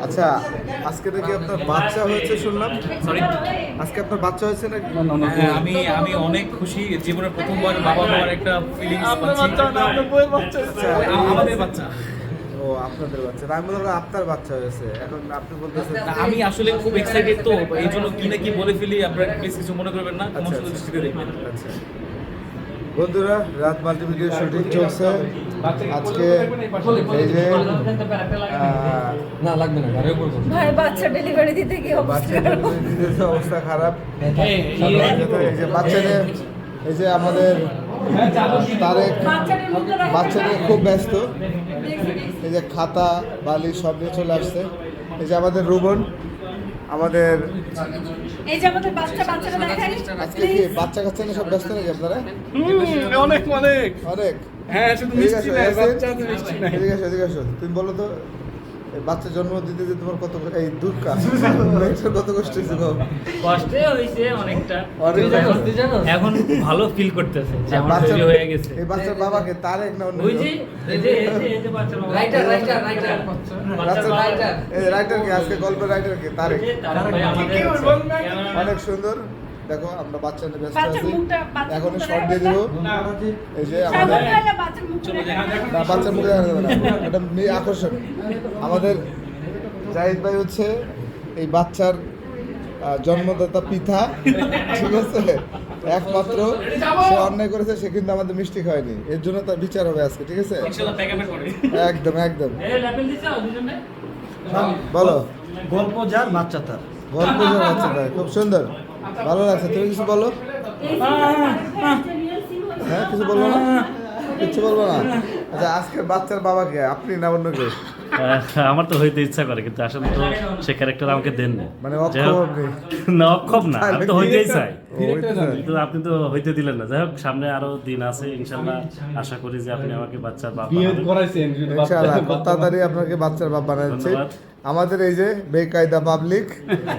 আচ্ছা, আজকে নাকি আপনার বাচ্চা হয়েছে শুনলাম। সরি, আজকে আপনার বাচ্চা হয়েছে নাকি? আমি অনেক খুশি। জীবনের প্রথমবার বাবা হওয়ার একটা ফিলিংস পাচ্ছি। আমাদের বাচ্চা। ও, আপনাদের বাচ্চা না, আমি বললাম আপনার বাচ্চা হয়েছে। এখন আপনি বলতেছেন আমি আসলে খুব এক্সাইটেড, তো এই জন্য কি না কি বলে ফেলি। আপনারা প্লিজ কিছু মনে করবেন না, সমস্ত দৃষ্টিতে দেখবেন। আচ্ছা বন্ধুরা, রাত মাল্টিমিডিয়া শুটিং চলছে আজকে। এই যে না লাগবে না, ঘরে করবো ভাই বাচ্চা ডেলিভারি দিতে গিয়ে বাচ্চা দিতেছে, অবস্থা খারাপ। এই যে বাচ্চা নিয়ে, এই যে আমাদের তারেক বাচ্চা নিয়ে খুব ব্যস্ত। এই যে খাতা বালি সব নিয়ে চলে আসছে। এই যে আমাদের রুবন, আমাদের এই যে আমাদের বাচ্চাটা দেখেন। আজকে কি বাচ্চা কাচ্চা নিয়ে সব ব্যস্ত নাকি আপনারা? অনেক অনেক অনেক। হ্যাঁ, শুধু মিষ্টি না, বাচ্চা তো মিষ্টি না। এদিকে আসো। তুমি বলো তো, এই বাচ্চা জন্ম দিতে যে তোমার কত, এই দুঃখা কত কষ্ট হয়েছে গো? কষ্টে হয়েছে অনেকটা, অনেক। এখন ভালো ফিল করতেছে যে আমার বাচ্চা তৈরি হয়ে গেছে। এই বাচ্চার বাবাকে তারেক না অন্য ওই যে এই যে বাচ্চার বাবা। রাইটার রাইটার কে আজকে গল্পের রাইটার কে? তারেক। ভাই আমাদের অনেক সুন্দর। দেখো আমরা বাচ্চা নিয়ে ব্যস্ত বাচ্চার আছি। মুখটা এখন শর্ট দিয়ে দেবো। এই যে আমাদের বাচ্চার মুখটা না, বাচ্চার মুখে দেখা যাবে না, এটা আকর্ষণ। আমাদের জাহিদ ভাই হচ্ছে এই বাচ্চার জন্মদাতা পিতা, ঠিক আছে? একমাত্র সে অন্যায় করেছে, সে কিন্তু আমাদের মিষ্টি খায়নি, এর জন্য তার বিচার হবে আজকে, ঠিক আছে? ইনশাআল্লাহ প্যাকেট করে। একদম একদম। এই লেভেল দিছো দুজনে। বলো, গল্প যার বাচ্চা তার। গল্প যে বাচ্চা ভাই খুব সুন্দর, ভালো লাগছে। তুমি কিছু বলো? হ্যাঁ, কিছু বলবো না? কিছু বলবো না? আচ্ছা, আজকে বাচ্চার বাবাকে আপনি না অন্য কেউ? আমার তো হইতে ইচ্ছা করে, কিন্তু আসলে তো সে ক্যারেক্টার আমাকে দেন না। মানে অক্ষম আপনি? না, অক্ষম না, আমি তো হইতেই চাই, ও, হইতে চান। কিন্তু আপনি তো হইতে দিলেন না। যাই হোক, সামনে আরো দিন আছে, ইনশাল্লাহ আশা করি যে আপনি আমাকে বাচ্চার বাবা বানাবেন। ইনশাআল্লাহ খুব তাড়াতাড়ি আপনাকে বাচ্চার বাপ বানাচ্ছে। ধন্যবাদ। আমাদের এই যে বেকায়দা পাবলিক,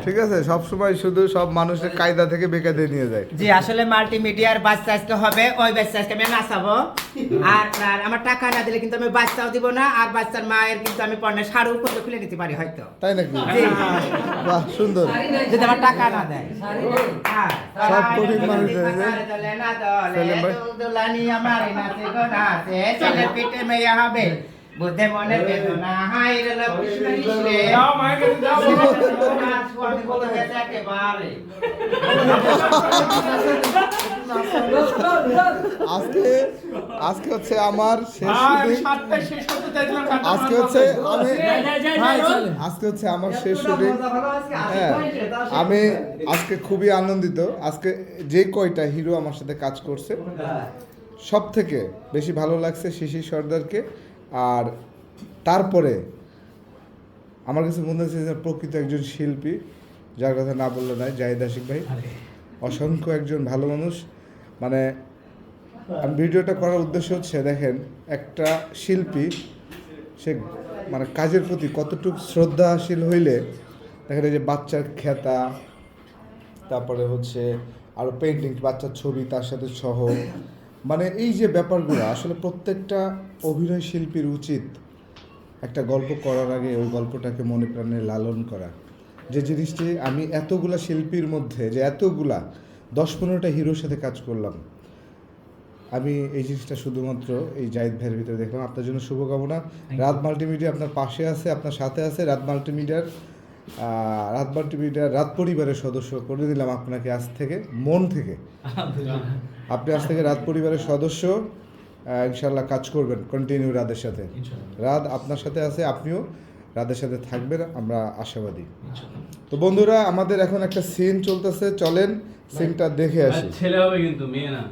ঠিক আছে, সব সময় শুধু সব মানুষের কায়দা থেকে বেকায়দা নিয়ে যায়। জি, আসলে মাল্টিমিডিয়ার বাচ্চা আজকে হবে, ওই বাচ্চা আজকে আমি নাচাবো। আর আর আমার টাকা না দিলে কিন্তু আমি বাচ্চাও দিব না, আর বাচ্চার মায়ের কিন্তু আমি পণ্যের শাড়িও করতে খুলে নিতে পারি হয়তো, তাই নাকি? জি। বাহ, সুন্দর। যদি আমার টাকা না দেয়। হ্যাঁ। সব গরিব মানুষের এই যে দলে না দলে, সেলিম ভাই। দুলানি আমার নাচে গো নাচে, ছেলে পিঠে মেয়ে হবে, বুদ্ধে মনে বেদনা হাই রে কৃষ্ণ রে। যাও মায়ের কাছে যাও। স্বামী বলে গেছে একেবারে। আজকে আজকে হচ্ছে আমার শেষ আমি শুটিং। 7টায় শেষ করতে চাইছিলাম, আজকে হচ্ছে আমি যাই আজকে হচ্ছে আমার শেষ শুটিং। হ্যাঁ, আমি আজকে খুবই আনন্দিত। আজকে যে কয়টা হিরো আমার সাথে কাজ করছে, সব থেকে বেশি ভালো লাগছে শিশির সর্দারকে। আর তারপরে আমার কাছে মনে হচ্ছে যে প্রকৃত একজন শিল্পী, যার কথা না বললে নয়, জাহিদ আশিক ভাই। অসংখ্য একজন ভালো মানুষ। মানে আমি ভিডিওটা করার উদ্দেশ্য হচ্ছে, দেখেন একটা শিল্পী সে মানে কাজের প্রতি কতটুকু শ্রদ্ধাশীল হইলে, দেখেন এই যে বাচ্চার খেতা, তারপরে হচ্ছে আরও পেন্টিং, বাচ্চার ছবি তার সাথে সহ, মানে এই যে ব্যাপারগুলো আসলে প্রত্যেকটা অভিনয় শিল্পীর উচিত একটা গল্প করার আগে ওই গল্পটাকে মনে প্রাণে লালন করা। যে জিনিসটি আমি এতগুলা শিল্পীর মধ্যে, যে এতগুলা 10-15টা হিরোর সাথে কাজ করলাম, আমি এই জিনিসটা শুধুমাত্র এই জাহিদ ভাইয়ের ভিতরে দেখলাম। আপনার জন্য শুভকামনা। রাত মাল্টিমিডিয়া আপনার পাশে আছে, আপনার সাথে আছে। রাত মাল্টিমিডিয়ার রাত পরিবারের সদস্য করে দিলাম আপনাকে আজ থেকে, মন থেকে। আপনি আজ থেকে রাত পরিবারের সদস্য। ইনশাল্লাহ কাজ করবেন কন্টিনিউ রাদের সাথে। রাত আপনার সাথে আছে, আপনিও রাদের সাথে থাকবেন, আমরা আশাবাদী। তো বন্ধুরা, আমাদের এখন একটা সিন চলতেছে, চলেন সিনটা দেখে আসি। ছেলে হবে কিন্তু মেয়ে না।